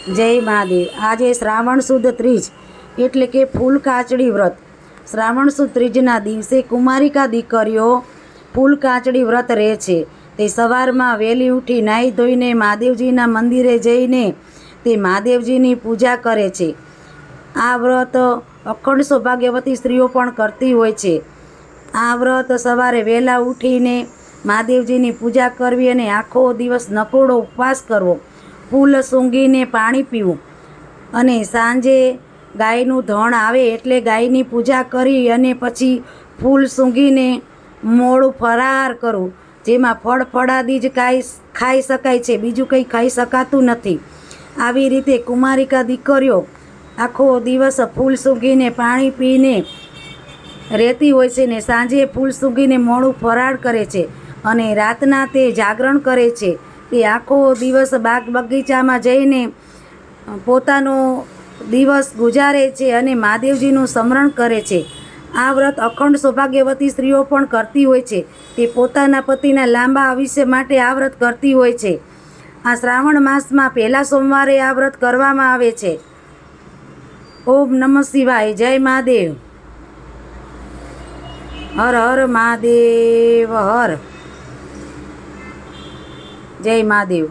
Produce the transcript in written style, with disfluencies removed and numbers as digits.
જય મહાદેવ। આજે શ્રાવણ સુદ ત્રીજ એટલે કે ફૂલ કાચડી વ્રત। શ્રાવણ સુદ ત્રીજના દિવસે કુમારિકા દીકરીઓ ફૂલ કાચડી વ્રત રહે છે। તે સવારમાં વહેલી ઉઠી નાહી ધોઈને મહાદેવજીના મંદિરે જઈને તે મહાદેવજીની પૂજા કરે છે। આ વ્રત અખંડ સૌભાગ્યવતી સ્ત્રીઓ પણ કરતી હોય છે। આ વ્રત સવારે વહેલા ઉઠીને મહાદેવજીની પૂજા કરવી અને આખો દિવસ નકોડો ઉપવાસ કરવો, ફૂલ સૂંઘીને પાણી પીવું અને સાંજે ગાયનું ધણ આવે એટલે ગાયની પૂજા કરી અને પછી ફૂલ સૂંઘીને મોડું ફરાર કરવું, જેમાં ફળ ફળાદી જ ખાઈ શકાય છે, બીજું કંઈ ખાઈ શકાતું નથી। આવી રીતે કુમારિકા દીકરીઓ આખો દિવસ ફૂલ સૂંઘીને પાણી પીને રહેતી હોય છે ને સાંજે ફૂલ સૂંઘીને મોડું ફરાળ કરે છે અને રાતના તે જાગરણ કરે છે। તે આખો દિવસ બાગ બગીચામાં જઈને પોતાનો દિવસ ગુજારે છે અને મહાદેવજીનું સ્મરણ કરે છે। આ વ્રત અખંડ સૌભાગ્યવતી સ્ત્રીઓ પણ કરતી હોય છે। તે પોતાના પતિના લાંબા આયુષ્ય માટે આ વ્રત કરતી હોય છે। આ શ્રાવણ માસમાં પહેલા સોમવારે આ વ્રત કરવામાં આવે છે। ઓમ નમઃ શિવાય। જય મહાદેવ। હર હર મહાદેવ હર। જય મહાદેવ।